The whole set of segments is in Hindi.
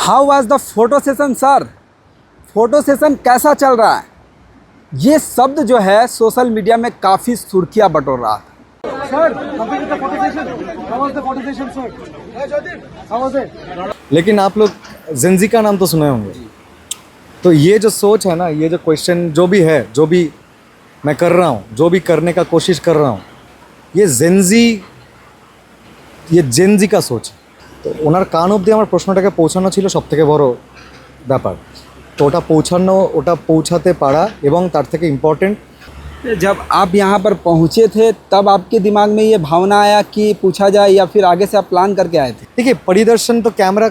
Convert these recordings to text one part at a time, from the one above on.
How was the photo session sir? Photo session कैसा चल रहा है? ये शब्द जो है सोशल मीडिया में काफ़ी सुर्खियां बटोर रहा था। Sir, completed the photo session. How was the photo session, sir? How was it? लेकिन आप लोग जेंजी का नाम तो सुने होंगे। तो ये जो सोच है ना, ये जो क्वेश्चन जो भी है, जो भी मैं कर रहा हूँ, जो भी करने का कोशिश कर रहा हूँ, ये जेंजी का सोच है। তো ওনার কান অবধি আমার প্রশ্নটাকে পৌঁছানো ছিল সবথেকে বড় ব্যাপার। তো ওটা পৌঁছাতে পারা এবং তার থেকে ইম্পর্টেন্ট, जब आप यहाँ पर पहुँचे थे तब आपके दिमाग में ये भावना आया कि पूछा जाए, या फिर आगे से आप प्लान करके आए थे? देखिए परिदर्शन तो कैमरा,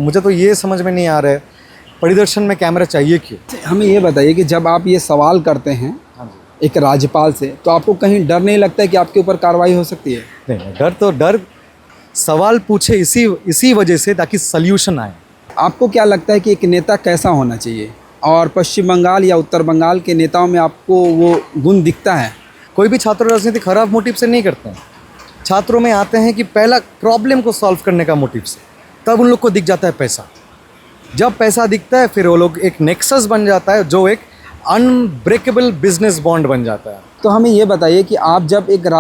मुझे तो ये समझ में नहीं आ रहा है परिदर्शन में कैमरा चाहिए क्यों। हमें ये बताइए कि जब आप ये सवाल करते हैं एक राज्यपाल से, तो आपको कहीं डर नहीं लगता है कि आपके ऊपर कार्रवाई हो सकती है? नहीं, डर सवाल पूछे इसी वजह से ताकि सल्यूशन आए। आपको क्या लगता है कि एक नेता कैसा होना चाहिए, और पश्चिम बंगाल या उत्तर बंगाल के नेताओं में आपको वो गुण दिखता है? कोई भी छात्र राजनीति खराब मोटिव से नहीं करते हैं। छात्रों में आते हैं कि पहला प्रॉब्लम को सॉल्व करने का मोटिव से, तब उन लोग को दिख जाता है पैसा। जब पैसा दिखता है फिर वो लोग एक नेक्सस बन जाता है, जो एक अनब्रेकेबल बिजनेस बॉन्ड बन जाता है। तो हमें ये बताइए कि आप जब एक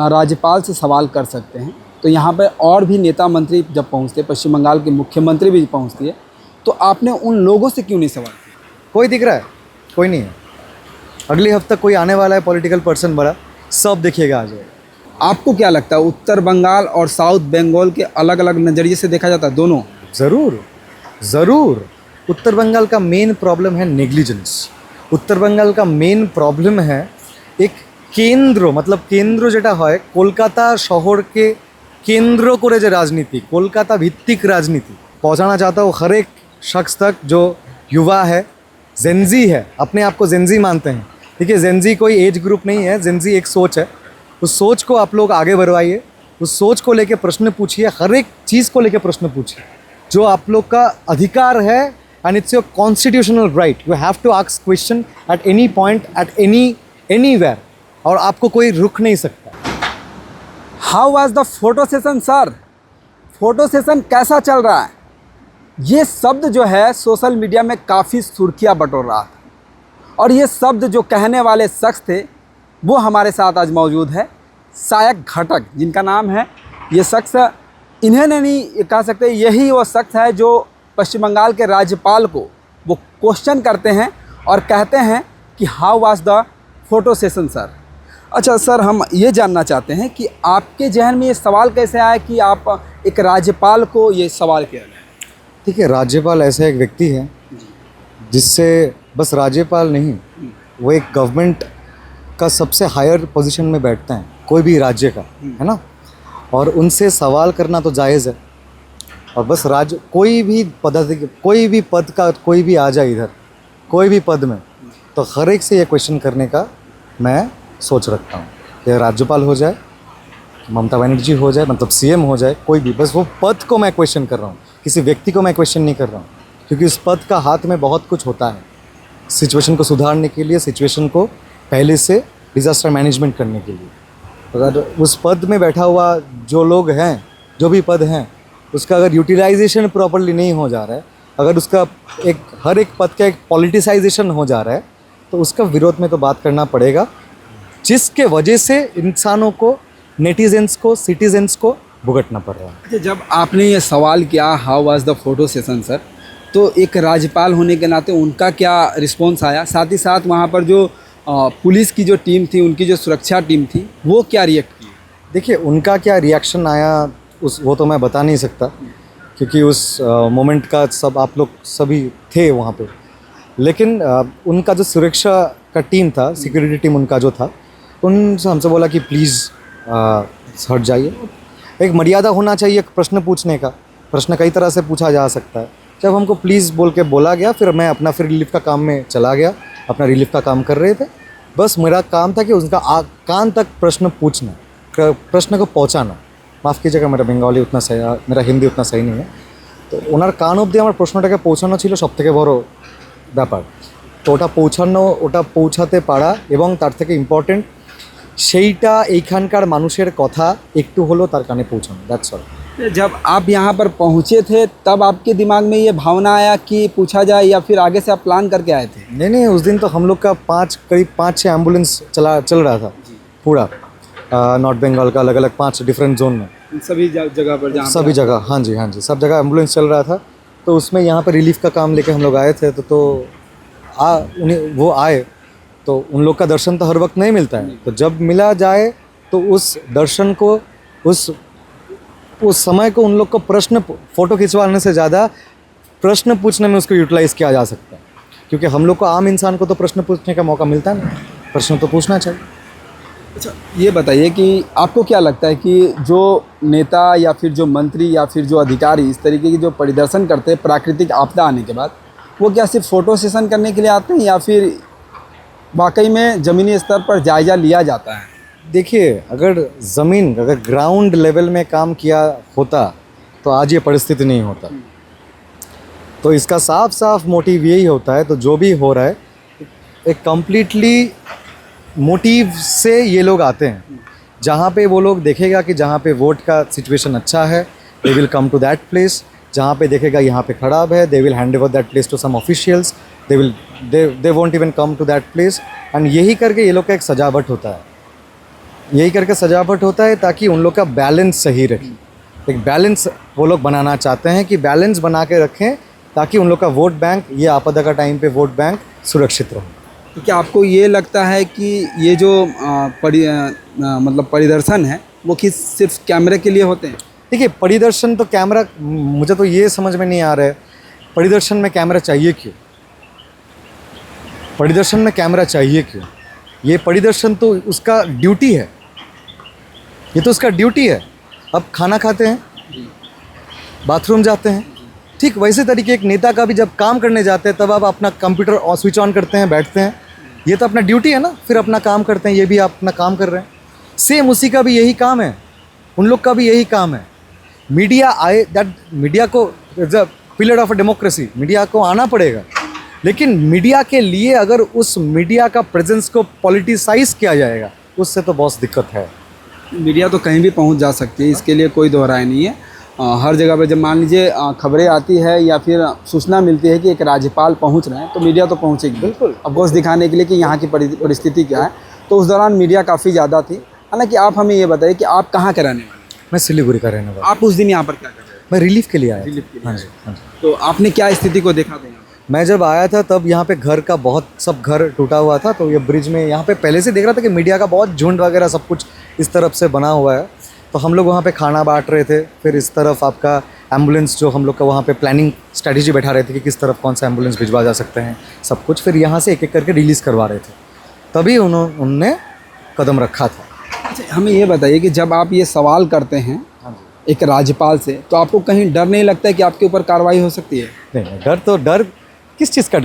राज्यपाल से सवाल कर सकते हैं, तो यहाँ पर और भी नेता मंत्री जब पहुँचते, पश्चिम बंगाल के मुख्यमंत्री भी पहुँचती है, तो आपने उन लोगों से क्यों नहीं सवाल किया? कोई दिख रहा है? कोई नहीं है। अगले हफ्ते कोई आने वाला है पॉलिटिकल पर्सन बड़ा, सब देखिएगा आ जाएगा। आपको क्या लगता है उत्तर बंगाल और साउथ बंगाल के अलग अलग नज़रिए से देखा जाता है? दोनों ज़रूर। उत्तर बंगाल का मेन प्रॉब्लम है नेग्लिजेंस। उत्तर बंगाल का मेन प्रॉब्लम है एक केंद्र, मतलब केंद्र जेटा है कलकाता शहर के केंद्र करे जो राजनीति, कोलकाता भित्तिक राजनीति पहुंचाना चाहता हूँ हर एक शख्स तक जो युवा है, जेंजी है, अपने आप को जेंजी मानते हैं। देखिए जेंजी कोई एज ग्रुप नहीं है, जेंजी एक सोच है। उस सोच को आप लोग आगे बढ़वाइए, उस सोच को लेके प्रश्न पूछिए, हर एक चीज़ को लेके प्रश्न पूछिए जो आप लोग का अधिकार है, and it's your constitutional right. You have to ask question at any point, at anywhere, और आपको कोई रुक नहीं सकता। How was the photo session sir? Photo session कैसा चल रहा है? ये शब्द जो है सोशल मीडिया में काफ़ी सुर्खियां बटोर रहा था, और ये शब्द जो कहने वाले शख्स थे वो हमारे साथ आज मौजूद है, सायक घटक जिनका नाम है। ये शख्स इन्हें नहीं कह सकते, यही वो शख्स है जो पश्चिम बंगाल के राज्यपाल को वो क्वेश्चन करते हैं और कहते हैं कि how was the photo session sir. अच्छा सर, हम ये जानना चाहते हैं कि आपके जहन में ये सवाल कैसे आया कि आप एक राज्यपाल को ये सवाल किया? ठीक है, राज्यपाल ऐसा एक व्यक्ति है जिससे बस राज्यपाल नहीं, वो एक गवर्नमेंट का सबसे हायर पोजीशन में बैठते हैं, कोई भी राज्य का, है ना। और उनसे सवाल करना तो जायज़ है। और बस कोई भी पद का कोई भी आ जाए इधर, कोई भी पद में, तो हर एक से ये क्वेश्चन करने का मैं सोच रखता हूँ। ये राज्यपाल हो जाए, ममता बनर्जी हो जाए, मतलब सीएम हो जाए, कोई भी, बस वो पद को मैं क्वेश्चन कर रहा हूँ, किसी व्यक्ति को मैं क्वेश्चन नहीं कर रहा हूँ। क्योंकि उस पद का हाथ में बहुत कुछ होता है, सिचुएशन को सुधारने के लिए, सिचुएशन को पहले से डिज़ास्टर मैनेजमेंट करने के लिए। अगर उस पद में बैठा हुआ जो लोग हैं, जो भी पद हैं, उसका अगर यूटिलाइजेशन प्रॉपर्ली नहीं हो जा रहा है, अगर उसका हर एक पद का एक पॉलिटिसाइजेशन हो जा रहा है, तो उसका विरोध में तो बात करना पड़ेगा, जिसके वजह से इंसानों को, नेटिजन्स को, सिटीजन्स को भुगतना पड़ रहा है। जब आपने ये सवाल किया how was the photo session sir, तो एक राज्यपाल होने के नाते उनका क्या रिस्पॉन्स आया? साथ ही साथ वहाँ पर जो पुलिस की जो टीम थी, उनकी जो सुरक्षा टीम थी, वो क्या रिएक्ट की? देखिए उनका क्या रिएक्शन आया वो तो मैं बता नहीं सकता, क्योंकि उस मोमेंट का सब आप लोग सभी थे वहाँ पे। लेकिन उनका जो सुरक्षा का टीम था, सिक्योरिटी टीम उनका जो था, उनसे हमसे बोला कि प्लीज़ हट जाइए। एक मर्यादा होना चाहिए प्रश्न पूछने का। प्रश्न कई तरह से पूछा जा सकता है। जब हमको प्लीज़ बोल के बोला गया, फिर मैं अपना रिलीफ का काम में चला गया, अपना रिलीफ का काम कर रहे थे। बस मेरा काम था कि उनका कान तक प्रश्न पूछना, प्रश्न को पहुंचाना। माफ़ कीजिएगा, मेरा हिंदी उतना सही नहीं है। तो ওনার কান অবধি আমার প্রশ্নটাকে পৌঁছানো ছিল সবথেকে বড় ব্যাপার। তো ওটা পৌঁছাতে পারা এবং তার থেকে ইম্পর্টেন্ট সেইটা এইখানকার মানুষের কথা একটু হলেও তার কানে পৌঁছানো, দ্যাটস অল। जब आप यहाँ पर पहुँचे थे तब आपके दिमाग में ये भावना आया कि पूछा जाए, या फिर आगे से आप प्लान करके आए थे? नहीं, उस दिन तो हम लोग का करीब 5-6 एम्बुलेंस चल रहा था पूरा नॉर्थ बंगाल का, अलग अलग 5 डिफरेंट जोन में, सभी जगह पर जहाँ सभी जगह। हाँ जी, सब जगह एम्बुलेंस चल रहा था। तो उसमें यहाँ पर रिलीफ का काम लेके हम लोग आए थे। तो उन्हें वो आए तो उन लोग का दर्शन तो हर वक्त नहीं मिलता है, तो जब मिला जाए तो उस दर्शन को, उस समय को उन लोग को फ़ोटो खिंचवाने से ज़्यादा प्रश्न पूछने में उसको यूटिलाइज़ किया जा सकता है, क्योंकि हम लोग को, आम इंसान को तो प्रश्न पूछने का मौका मिलता नहीं, प्रश्न तो पूछना चाहिए। अच्छा, ये बताइए कि आपको क्या लगता है कि जो नेता या फिर जो मंत्री या फिर जो अधिकारी इस तरीके की जो परिदर्शन करते हैं प्राकृतिक आपदा आने के बाद, वो क्या सिर्फ फ़ोटो सेशन करने के लिए आते हैं, या फिर वाकई में ज़मीनी स्तर पर जायज़ा लिया जाता है? देखिए, अगर ग्राउंड लेवल में काम किया होता तो आज ये परिस्थिति नहीं होता। तो इसका साफ मोटिव यही होता है। तो जो भी हो रहा है एक कम्प्लीटली मोटिव से ये लोग आते हैं। जहाँ पे वो लोग देखेगा कि जहाँ पे वोट का सिचुएशन अच्छा है, they will come to that place. जहाँ पे देखेगा यहाँ पे ख़राब है, they will hand over that place to some officials. They won't even come to that place. And यही करके ये लोग का एक सजावट होता है, ताकि उन लोग का बैलेंस सही रहे। एक बैलेंस वो लोग बनाना चाहते हैं कि बैलेंस बना के रखें, ताकि उन लोग का वोट बैंक, ये आपदा का टाइम पे वोट बैंक सुरक्षित रहे। तो क्या आपको ये लगता है कि ये जो मतलब परिदर्शन है वो सिर्फ कैमरे के लिए होते हैं? देखिए, परिदर्शन तो कैमरा, मुझे तो ये समझ में नहीं आ रहा है परिदर्शन में कैमरा चाहिए क्यों? परिदर्शन में कैमरा चाहिए क्यों? ये परिदर्शन तो उसका ड्यूटी है, ये तो उसका ड्यूटी है। अब खाना खाते हैं, बाथरूम जाते हैं, ठीक वैसे तरीके एक नेता का भी जब काम करने जाते हैं तब आप अपना कंप्यूटर स्विच ऑन करते हैं, बैठते हैं, ये तो अपना ड्यूटी है ना, फिर अपना काम करते हैं। ये भी आप अपना काम कर रहे हैं, सेम उसी का भी यही काम है, उन लोग का भी यही काम है। मीडिया को as a pillar of a democracy, media को आना पड़ेगा, लेकिन मीडिया के लिए अगर उस मीडिया का प्रेजेंस को पॉलिटिसाइज किया जाएगा, उससे तो बहुत दिक्कत है। मीडिया तो कहीं भी पहुंच जा सकती है, इसके लिए कोई दो राय नहीं है। हर जगह पर जब मान लीजिए खबरें आती है या फिर सूचना मिलती है कि एक राज्यपाल पहुंच रहे हैं, तो मीडिया तो पहुंचेगी बिल्कुल, अफकोर्स दिखाने के लिए कि यहाँ की परिस्थिति क्या है। तो उस दौरान मीडिया काफ़ी ज़्यादा थी। हालांकि आप हमें ये बताइए कि आप कहाँ के रहने वाले? मैं सिलीगुड़ी का रहने वाला। आप उस दिन यहाँ पर क्या कर रहे थे? मैं रिलीफ के लिए आया। हाँ जी। तो आपने क्या स्थिति को देखा था? मैं जब आया था तब यहाँ पे घर का सब घर टूटा हुआ था। तो ये ब्रिज में यहाँ पे पहले से देख रहा था कि मीडिया का बहुत झुंड वगैरह सब कुछ इस तरफ से बना हुआ है। तो हम लोग वहाँ पे खाना बांट रहे थे, फिर इस तरफ आपका एम्बुलेंस जो हम लोग का वहाँ पे प्लानिंग स्ट्रेटजी बैठा रहे थे कि किस तरफ कौन सा एम्बुलेंस भिजवा जा सकते हैं, सब कुछ फिर यहाँ से एक एक करके रिलीज़ करवा रहे थे, तभी उन्होंने कदम रखा था। अच्छा, हमें ये बताइए कि जब आप ये सवाल करते हैं एक राज्यपाल से, तो आपको कहीं डर नहीं लगता है कि आपके ऊपर कार्रवाई हो सकती है? नहीं, डर किस चीज़ का?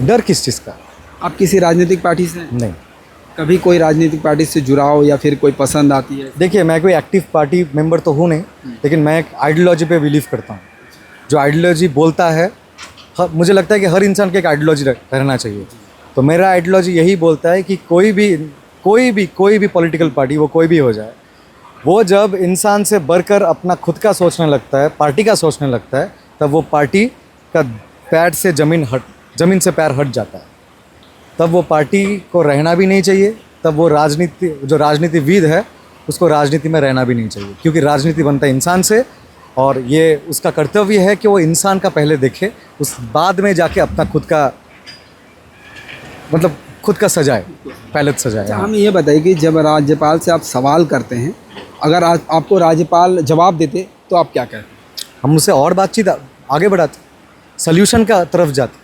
डर किस चीज़ का? आप किसी राजनीतिक पार्टी से? नहीं। कभी कोई राजनीतिक पार्टी से जुड़ा हो या फिर कोई पसंद आती है? देखिए, मैं कोई एक्टिव पार्टी मेंबर तो हूँ नहीं, लेकिन मैं एक आइडियोलॉजी पे बिलीव करता हूँ। जो आइडियोलॉजी बोलता है, मुझे लगता है कि हर इंसान की एक आइडियोलॉजी रहना चाहिए। तो मेरा आइडियोलॉजी यही बोलता है कि कोई भी पॉलिटिकल पार्टी, वो कोई भी हो जाए, वो जब इंसान से बढ़कर अपना खुद का सोचने लगता है, पार्टी का सोचने लगता है, तब वो पार्टी का पैर से ज़मीन से पैर हट जाता है। तब वो पार्टी को रहना भी नहीं चाहिए, तब वो राजनीतिविद है उसको राजनीति में रहना भी नहीं चाहिए, क्योंकि राजनीति बनता है इंसान से, और ये उसका कर्तव्य है कि वो इंसान का पहले देखे, उस बाद में जाके अपना खुद का सजाए, पहले सजाए। हम ये बताइए कि जब राज्यपाल से आप सवाल करते हैं, अगर आपको राज्यपाल जवाब देते तो आप क्या कहते? हम उससे और बातचीत आगे बढ़ाते, सल्यूशन का तरफ जाते।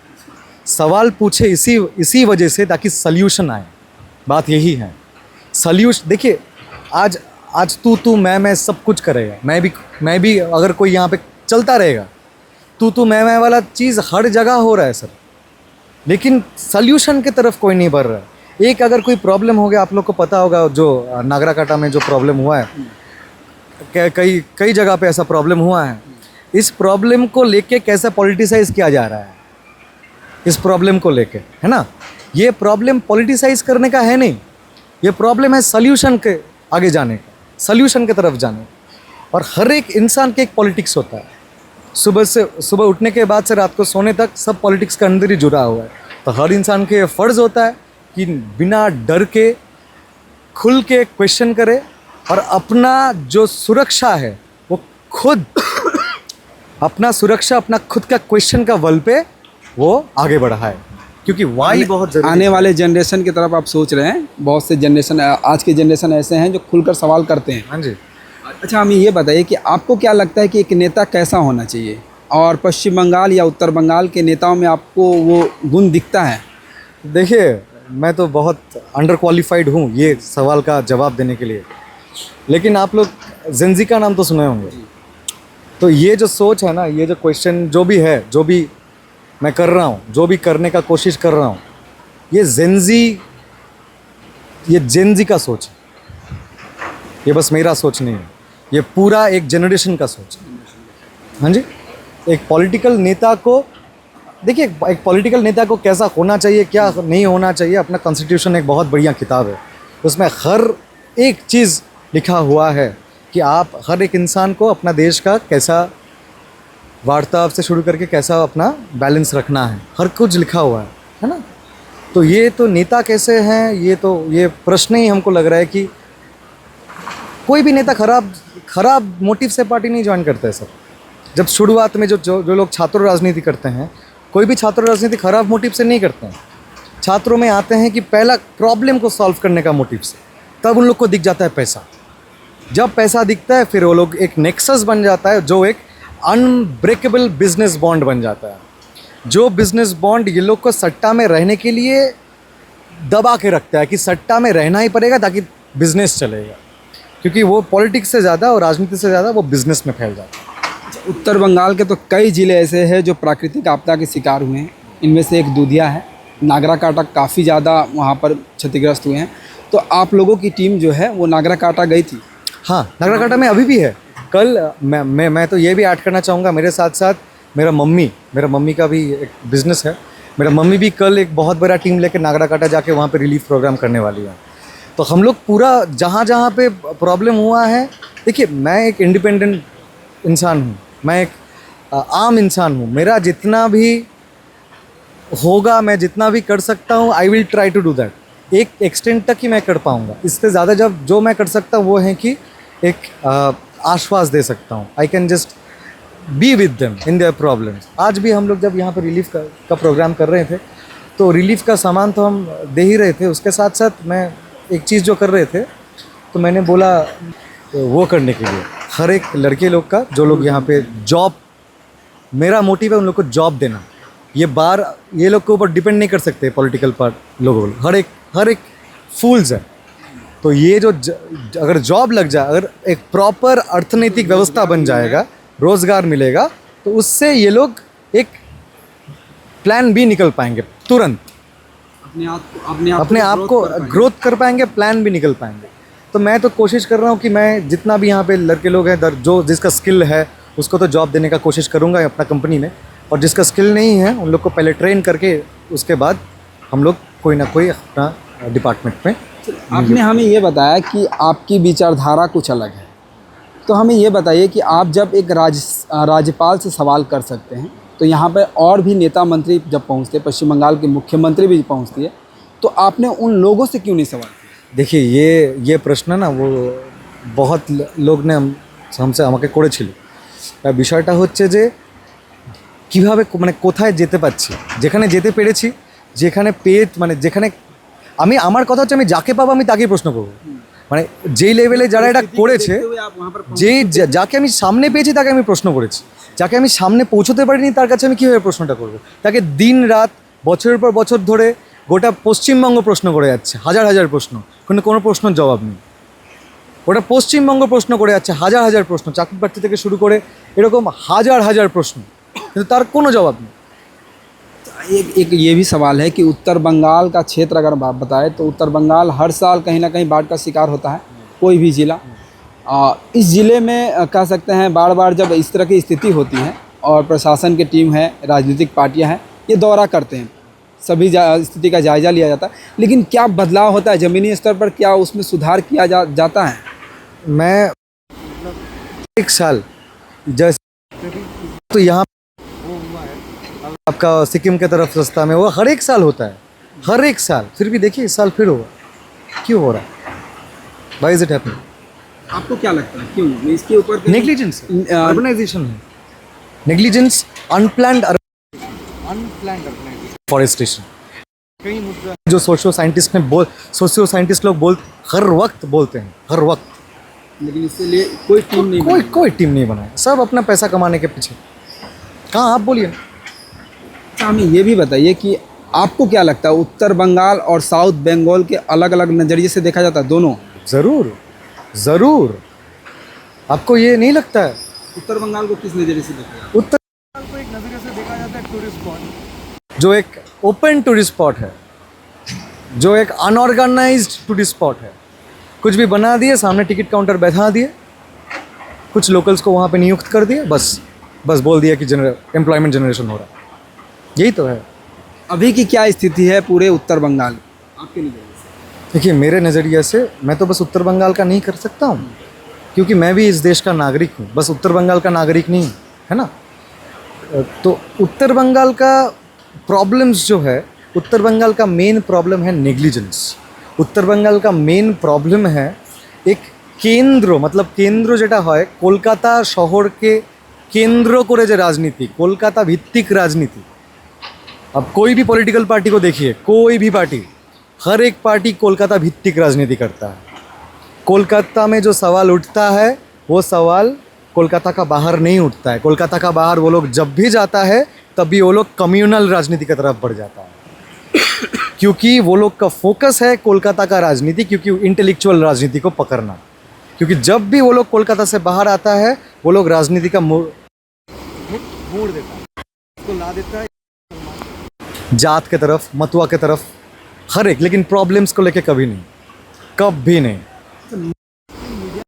सवाल पूछे इसी वजह से ताकि सल्यूशन आए, बात यही है। सल्यूशन देखिए, आज तू मैं सब कुछ करेगा, मैं भी अगर कोई यहाँ पे चलता रहेगा, तू मैं वाला चीज़ हर जगह हो रहा है सर, लेकिन सल्यूशन की तरफ कोई नहीं बढ़ रहा है। एक अगर कोई प्रॉब्लम हो गया, आप लोग को पता होगा जो नागराकाटा में जो प्रॉब्लम हुआ है, कई जगह पे ऐसा प्रॉब्लम हुआ है। इस प्रॉब्लम को लेके कैसे पॉलिटिसाइज किया जा रहा है, इस प्रॉब्लम को लेके, है ना? ये प्रॉब्लम पॉलिटिसाइज करने का है नहीं, ये प्रॉब्लम है सल्यूशन के आगे जाने का, सल्यूशन की तरफ जाने। और हर एक इंसान के एक पॉलिटिक्स होता है। सुबह उठने के बाद से रात को सोने तक सब पॉलिटिक्स के अंदर ही जुड़ा हुआ है। तो हर इंसान के फ़र्ज़ होता है कि बिना डर के खुल के क्वेश्चन करे और अपना जो सुरक्षा है वो खुद अपना सुरक्षा अपना खुद का क्वेश्चन का बल पे वो आगे बढ़ाए, क्योंकि वही बहुत जरूरी आने वाले जनरेशन की तरफ आप सोच रहे हैं। बहुत से जनरेशन, आज के जनरेशन ऐसे हैं जो खुलकर सवाल करते हैं। हाँ जी। अच्छा, हमें ये बताइए कि आपको क्या लगता है कि एक नेता कैसा होना चाहिए, और पश्चिम बंगाल या उत्तर बंगाल के नेताओं में आपको वो गुण दिखता है? देखिए, मैं तो बहुत अंडर क्वालिफाइड हूँ ये सवाल का जवाब देने के लिए, लेकिन आप लोग जेंजी का नाम तो सुने होंगे। तो ये जो सोच है ना, ये जो क्वेश्चन जो भी है, जो भी मैं कर रहा हूँ, जो भी करने का कोशिश कर रहा हूँ, ये जेंजी का सोच है। ये बस मेरा सोच नहीं है, ये पूरा एक जनरेशन का सोच है। हाँ जी। एक पॉलिटिकल नेता को देखिए, एक पॉलिटिकल नेता को कैसा होना चाहिए, क्या नहीं होना चाहिए, अपना कॉन्स्टिट्यूशन एक बहुत बढ़िया किताब है। उसमें हर एक चीज़ लिखा हुआ है कि आप हर एक इंसान को अपना देश का कैसा वार्ताव से शुरू करके कैसा अपना बैलेंस रखना है, हर कुछ लिखा हुआ है ना। तो ये तो नेता कैसे हैं, ये प्रश्न ही हमको लग रहा है कि कोई भी नेता खराब मोटिव से पार्टी नहीं ज्वाइन करता है सर। जब शुरुआत में जो लोग छात्र राजनीति करते हैं, कोई भी छात्र राजनीति खराब मोटिव से नहीं करते हैं। छात्रों में आते हैं कि पहला प्रॉब्लम को सॉल्व करने का मोटिव से, तब उन लोग को दिख जाता है पैसा। जब पैसा दिखता है फिर वो लोग एक नेक्सस बन जाता है, जो एक अनब्रेकेबल बिजनेस बॉन्ड बन जाता है। जो बिजनेस बॉन्ड ये लोग को सट्टा में रहने के लिए दबा के रखता है कि सट्टा में रहना ही पड़ेगा ताकि बिजनेस चलेगा, क्योंकि वो पॉलिटिक्स से ज़्यादा और राजनीति से ज़्यादा वो बिजनेस में फैल जाता है। उत्तर बंगाल के तो कई ज़िले ऐसे हैं जो प्राकृतिक आपदा के शिकार हुए हैं। इनमें से एक दूधिया है। नागराकाटा काफ़ी ज़्यादा वहाँ पर क्षतिग्रस्त हुए हैं। तो आप लोगों की टीम जो है वो नागराकाटा गई थी? हाँ, नागराकाटा में अभी भी है। कल मैं तो ये भी ऐड करना चाहूँगा, मेरे साथ साथ मेरा मम्मी का भी एक बिज़नेस है। मेरा मम्मी भी कल एक बहुत बड़ा टीम लेकर नागराकाटा जाके वहाँ पे रिलीफ प्रोग्राम करने वाली है। तो हम लोग पूरा जहाँ पे प्रॉब्लम हुआ है, देखिए मैं एक इंडिपेंडेंट इंसान हूँ, मैं एक आम इंसान हूँ। मेरा जितना भी होगा, मैं जितना भी कर सकता हूँ, I will try to do that. एक एक्सटेंट तक ही मैं कर पाऊँगा। इससे ज़्यादा जो मैं कर सकता हूँ वो है कि एक आश्वास दे सकता हूँ। I can just be with them in their problems. आज भी हम लोग जब यहाँ पर रिलीफ का प्रोग्राम कर रहे थे, तो रिलीफ का सामान तो हम दे ही रहे थे, उसके साथ साथ मैं एक चीज़ जो कर रहे थे, तो मैंने बोला वो करने के लिए हर एक लड़के लोग का, जो लोग यहाँ पे जॉब, मेरा मोटिव है उन लोग को जॉब देना। ये लोग के ऊपर डिपेंड नहीं कर सकते पॉलिटिकल पार्ट लोगों, हर एक फूल्स है। तो ये जो अगर जॉब लग जाए, अगर एक प्रॉपर अर्थनैतिक व्यवस्था बन जाएगा, रोज़गार मिलेगा, तो उससे ये लोग एक प्लान बी निकल पाएंगे तुरंत। अपने आप को ग्रोथ कर पाएंगे, प्लान भी निकल पाएंगे। तो मैं तो कोशिश कर रहा हूँ कि मैं जितना भी यहाँ पे लड़के लोग हैं, जो जिसका स्किल है उसको तो जॉब देने का कोशिश करूँगा अपना कंपनी में, और जिसका स्किल नहीं है उन लोग को पहले ट्रेन करके उसके बाद हम लोग कोई ना कोई अपना डिपार्टमेंट में। आपने हमें ये बताया कि आपकी विचारधारा कुछ अलग है, तो हमें ये बताइए कि आप जब एक राज्यपाल से सवाल कर सकते हैं, तो यहाँ पर और भी नेता मंत्री जब पहुँचते, पश्चिम बंगाल के मुख्यमंत्री भी पहुँचती है, तो आपने उन लोगों से क्यों नहीं सवाल किया? देखिए, ये प्रश्न ना वो बहुत लोग ने हमसे আমাকে করেছিল। বিষয়টা হচ্ছে যে কীভাবে মানে কোথায় যেতে পারছি, যেখানে যেতে পেরেছি, যেখানে আমি আমার কথা হচ্ছে আমি যাকে পাবো আমি তাকেই প্রশ্ন করবো। মানে যেই লেভেলে যারা এটা করেছে, যাকে আমি সামনে পেয়েছি তাকে আমি প্রশ্ন করেছি। যাকে আমি সামনে পৌঁছতে পারিনি তার কাছে আমি কীভাবে প্রশ্নটা করব? তাকে দিন রাত বছরের পর বছর ধরে গোটা পশ্চিমবঙ্গ প্রশ্ন করে যাচ্ছে, হাজার প্রশ্ন, কিন্তু কোনো প্রশ্নের জবাব নেই। ওটা পশ্চিমবঙ্গ প্রশ্ন করে যাচ্ছে, হাজার প্রশ্ন, চাকরি প্রার্থী থেকে শুরু করে এরকম হাজার প্রশ্ন, কিন্তু তার কোনো জবাব নেই। एक ये भी सवाल है कि उत्तर बंगाल का क्षेत्र अगर आप बताएं तो उत्तर बंगाल हर साल कहीं ना कहीं बाढ़ का शिकार होता है, कोई भी ज़िला। इस ज़िले में कह सकते हैं बार जब इस तरह की स्थिति होती है और प्रशासन की टीम है, राजनीतिक पार्टियां हैं, ये दौरा करते हैं, सभी स्थिति का जायज़ा लिया जाता है, लेकिन क्या बदलाव होता है ज़मीनी स्तर पर? क्या उसमें सुधार किया जाता है? मैं एक साल जैसे तो यहाँ आपका सिक्किम के तरफ रास्ता में वो हर एक साल होता है, हर एक साल। फिर भी देखिए इस साल फिर होगा, क्यों हो रहा है? Why is it happening? आपको क्या लगता है क्यों इसके ऊपर नेग्लिजेंस, अर्बनाइजेशन है, नेग्लिजेंस, अनप्लान्ड फॉरेस्टेशन। जो सोशियो साइंटिस्ट लोग हर वक्त बोलते हैं, हर वक्त, लेकिन इसके लिए कोई टीम नहीं कोई टीम नहीं बनाया, सब अपना पैसा कमाने के पीछे। कहाँ आप बोलिए। अच्छा, हमें ये भी बताइए कि आपको क्या लगता है उत्तर बंगाल और साउथ बंगाल के अलग अलग नज़रिए से देखा जाता है दोनों? ज़रूर ज़रूर। आपको ये नहीं लगता है? उत्तर बंगाल को किस नज़रिए से देखा जाता है? उत्तर को एक नजरिए से देखा जाता है टूरिस्ट स्पॉट, जो एक ओपन टूरिस्ट स्पॉट है, जो एक अनऑर्गेनाइज्ड टूरिस्ट स्पॉट है। कुछ भी बना दिए, सामने टिकट काउंटर बैठा दिए, कुछ लोकल्स को वहाँ पे नियुक्त कर दिए, बस बोल दिया कि एम्प्लॉयमेंट जनरेशन हो रहा है। यही तो है अभी की क्या स्थिति है पूरे उत्तर बंगाल आपके नज़रिए से? देखिए, मेरे नज़रिए से मैं तो बस उत्तर बंगाल का नहीं कर सकता हूँ, क्योंकि मैं भी इस देश का नागरिक हूँ, बस उत्तर बंगाल का नागरिक नहीं, है ना। तो उत्तर बंगाल का प्रॉब्लम्स जो है, उत्तर बंगाल का मेन प्रॉब्लम है नेग्लिजेंस। उत्तर बंगाल का मेन प्रॉब्लम है एक केंद्र, मतलब केंद्र যেটা হয় কলকাতা শহরকে केंद्र করে যে রাজনীতি, কলকাতা ভিত্তিক রাজনীতি। अब कोई भी पॉलिटिकल पार्टी को देखिए, कोई भी पार्टी, हर एक पार्टी कोलकाता भित्तिक राजनीति करता है। कोलकाता में जो सवाल उठता है वो सवाल कोलकाता का बाहर नहीं उठता है। कोलकाता का बाहर वो लोग जब भी जाता है तभी वो लोग कम्युनल राजनीति की तरफ बढ़ जाता है, क्योंकि वो लोग का फोकस है कोलकाता का राजनीति, क्योंकि इंटेलेक्चुअल राजनीति को पकड़ना। क्योंकि जब भी वो लोग कोलकाता से बाहर आता है वो लोग राजनीति का मोड़ देता है, उसको ला देता है जात के तरफ, मतुआ के तरफ, हर एक, लेकिन प्रॉब्लम्स को लेके कभी नहीं, कभी नहीं।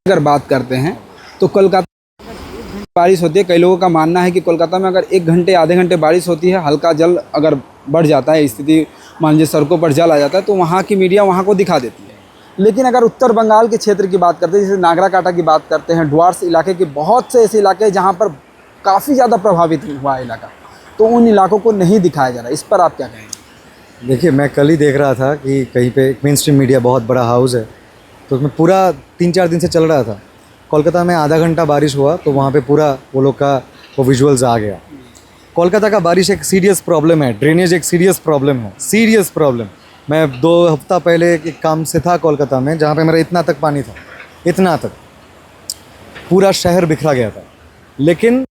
अगर बात करते हैं तो कोलकाता बारिश होती है, कई लोगों का मानना है कि कोलकाता में अगर 1 घंटे आधे घंटे बारिश होती है, हल्का जल अगर बढ़ जाता है, स्थिति मान लीजिए सड़कों पर जल आ जाता है, तो वहाँ की मीडिया वहाँ को दिखा देती है। लेकिन अगर उत्तर बंगाल के क्षेत्र की बात करते हैं, जैसे नागराकाटा की बात करते हैं, डुआर्स इलाके के बहुत से ऐसे इलाके हैं जहाँ पर काफ़ी ज़्यादा प्रभावित हुआ है इलाका, तो उन इलाकों को नहीं दिखाया जा रहा है। इस पर आप क्या कहेंगे? देखिए, मैं कल ही देख रहा था कि कहीं पे एक मेन स्ट्रीम मीडिया बहुत बड़ा हाउस है, तो उसमें पूरा 3-4 दिन से चल रहा था। कोलकाता में आधा घंटा बारिश हुआ तो वहाँ पे पूरा वो लोग का वो विजुअल्स आ गया। कोलकाता का बारिश एक सीरियस प्रॉब्लम है, ड्रेनेज एक सीरियस प्रॉब्लम है, सीरियस प्रॉब्लम। मैं 2 हफ्ता पहले एक काम से था कोलकाता में, जहाँ पे मेरा इतना तक पानी था, इतना तक, पूरा शहर बिखरा गया था। लेकिन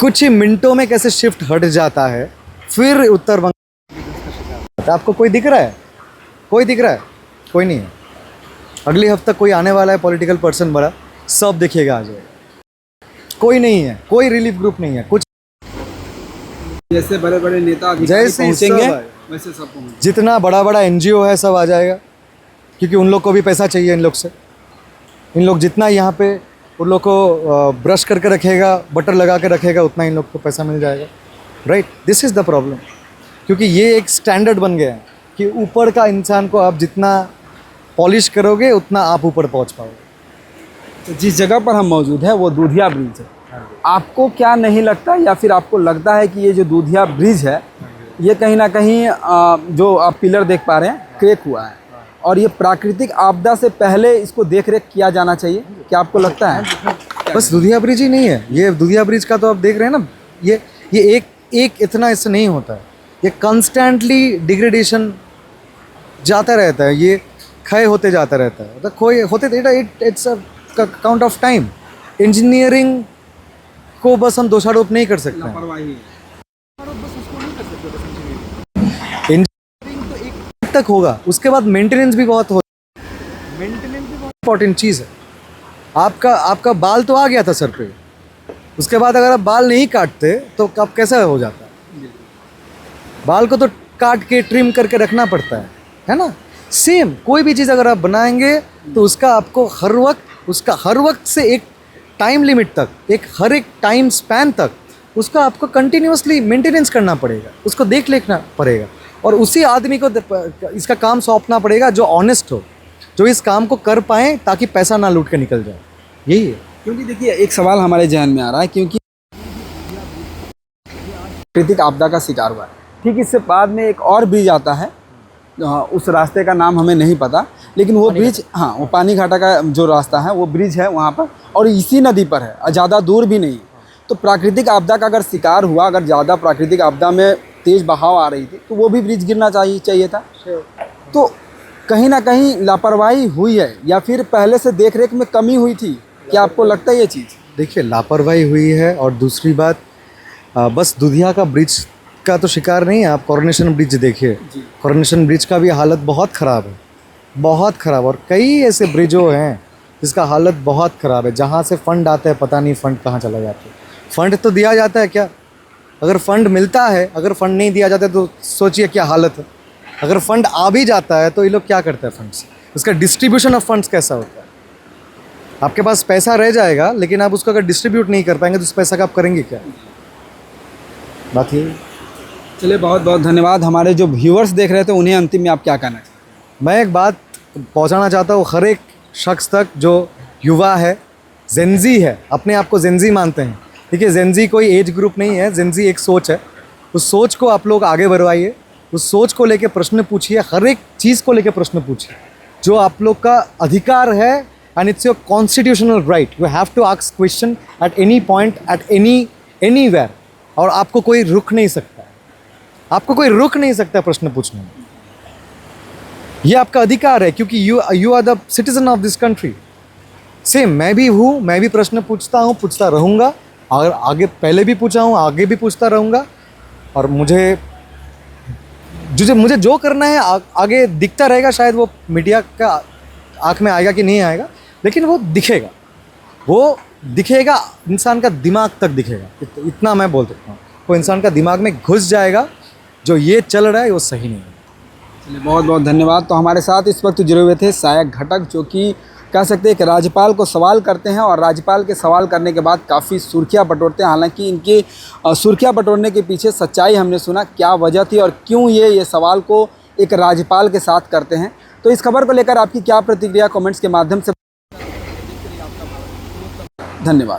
कुछ ही मिनटों में कैसे शिफ्ट हट जाता है, फिर उत्तर बंगाल। आपको कोई दिख रहा है? कोई दिख रहा है? कोई नहीं है। अगले हफ्ते कोई आने वाला है पॉलिटिकल पर्सन बड़ा, सब देखिएगा आ जाएगा। कोई नहीं है, कोई रिलीफ ग्रुप नहीं है, कुछ जैसे बड़े बड़े नेता जैसे पहुँचेंगे सब वैसे सब पहुँचेंगे। जितना बड़ा बड़ा NGO है सब आ जाएगा, क्योंकि उन लोग को भी पैसा चाहिए इन लोग से। इन लोग जितना यहाँ पे उन लोग को ब्रश करके रखेगा, बटर लगा के रखेगा, उतना इन लोग को पैसा मिल जाएगा। Right, this is the problem. क्योंकि ये एक स्टैंडर्ड बन गया है कि ऊपर का इंसान को आप जितना पॉलिश करोगे उतना आप ऊपर पहुंच पाओगे। तो जिस जगह पर हम मौजूद हैं वो दूधिया ब्रिज है। आपको क्या नहीं लगता, या फिर आपको लगता है कि ये जो दूधिया ब्रिज है ये कहीं ना कहीं जो आप पिलर देख पा रहे हैं क्रैक हुआ है, और ये प्राकृतिक आपदा से पहले इसको देख रेख किया जाना चाहिए? क्या आपको लगता है? बस दूधिया ब्रिज ही नहीं है, ये दूधिया ब्रिज का तो आप देख रहे हैं ना, ये एक इतना इससे नहीं होता है, ये कंस्टेंटली डिग्रेडेशन जाता रहता है, ये क्षय होते जाता रहता है, मतलब खोए होते, it's a count of time. Engineering को बस हम दोषारोप नहीं कर सकते हैं। इंजीनियरिंग तो एक तक होगा, उसके बाद मेंटेनेंस भी बहुत होता है। मेंटेनेंस भी बहुत इंपॉर्टेंट चीज़ है। आपका बाल तो आ गया था सर पे, उसके बाद अगर आप बाल नहीं काटते तो आप कैसा हो जाता है? बाल को तो काट के ट्रिम करके रखना पड़ता है ना। सेम कोई भी चीज़ अगर आप बनाएंगे तो उसका आपको हर वक्त से एक टाइम लिमिट तक, हर एक टाइम स्पैन तक उसका आपको कंटिन्यूसली मेंटेनेंस करना पड़ेगा, उसको देख लेना पड़ेगा, और उसी आदमी को इसका काम सौंपना पड़ेगा जो ऑनेस्ट हो, जो इस काम को कर पाएँ ताकि पैसा ना लूट के निकल जाए। यही है। क्योंकि देखिए एक सवाल हमारे जहन में आ रहा है, क्योंकि प्राकृतिक आपदा का शिकार हुआ है, ठीक इससे बाद में एक और ब्रिज आता है, उस रास्ते का नाम हमें नहीं पता, लेकिन वो ब्रिज, हाँ वो पानी घाटा का जो रास्ता है वो ब्रिज है वहाँ पर, और इसी नदी पर है, ज़्यादा दूर भी नहीं है। तो प्राकृतिक आपदा का अगर शिकार हुआ, अगर ज़्यादा प्राकृतिक आपदा में तेज़ बहाव आ रही थी, तो वो भी ब्रिज गिरना चाहिए था। तो कहीं ना कहीं लापरवाही हुई है, या फिर पहले से देख रेख में कमी हुई थी, क्या आपको लगता है ये चीज़? देखिए, लापरवाही हुई है, और दूसरी बात बस दुधिया का ब्रिज का तो शिकार नहीं है, आप कोरोनेशन ब्रिज देखिए। कोरोनेशन ब्रिज का भी हालत बहुत ख़राब है, बहुत ख़राब, और कई ऐसे ब्रिजों हैं जिसका हालत बहुत ख़राब है, जहाँ से फ़ंड आता है पता नहीं फ़ंड कहाँ चला जाता है। फ़ंड तो दिया जाता है क्या? अगर फ़ंड मिलता है, अगर फ़ंड नहीं दिया जाता है तो सोचिए क्या हालत है। अगर फ़ंड आ भी जाता है तो ये लोग क्या करते हैं फंड से? उसका डिस्ट्रीब्यूशन ऑफ फंड्स कैसा होता है? आपके पास पैसा रह जाएगा, लेकिन आप उसको अगर डिस्ट्रीब्यूट नहीं कर पाएंगे तो उस पैसा का आप करेंगे क्या? बात ये। चलिए, बहुत बहुत धन्यवाद। हमारे जो व्यूअर्स देख रहे थे उन्हें अंतिम में आप क्या कहना चाहते हैं? मैं एक बात पहुंचाना चाहता हूँ हर एक शख्स तक जो युवा है, जेनजी है, अपने आप को जेनजी मानते हैं। देखिए, जेनजी कोई एज ग्रुप नहीं है, जेनजी एक सोच है। उस सोच को आप लोग आगे बढ़वाइए, उस सोच को लेके प्रश्न पूछिए, हर एक चीज़ को लेके प्रश्न पूछिए। जो आप लोग का अधिकार है, and it's your constitutional right, you have to ask question at any point, at anywhere, और आपको कोई रुक नहीं सकता, आपको कोई रुक नहीं सकता प्रश्न पूछने में। ये आपका अधिकार है, क्योंकि you are the citizen of this country. Same मैं भी हूँ, मैं भी प्रश्न पूछता हूँ, पूछता रहूँगा, और आगे पहले भी पूछा हूँ, आगे भी पूछता रहूँगा। और मुझे जो करना है आगे दिखता रहेगा। शायद वो मीडिया का आँख में आएगा कि नहीं आएगा, लेकिन वो दिखेगा, वो दिखेगा, इंसान का दिमाग तक दिखेगा। इतना मैं बोल सकता हूँ, वो इंसान का दिमाग में घुस जाएगा, जो ये चल रहा है वो सही नहीं है। चलिए, बहुत बहुत धन्यवाद। तो हमारे साथ इस वक्त जुड़े हुए थे सहायक घटक, जो कि कह सकते हैं कि राज्यपाल को सवाल करते हैं, और राज्यपाल के सवाल करने के बाद काफ़ी सुर्खियां बटोरते हैं। हालांकि इनके सुर्खियां बटोरने के पीछे सच्चाई हमने सुना, क्या वजह थी और क्यों ये सवाल को एक राज्यपाल के साथ करते हैं। तो इस खबर को लेकर आपकी क्या प्रतिक्रिया, कमेंट्स के माध्यम से। धन्यवाद।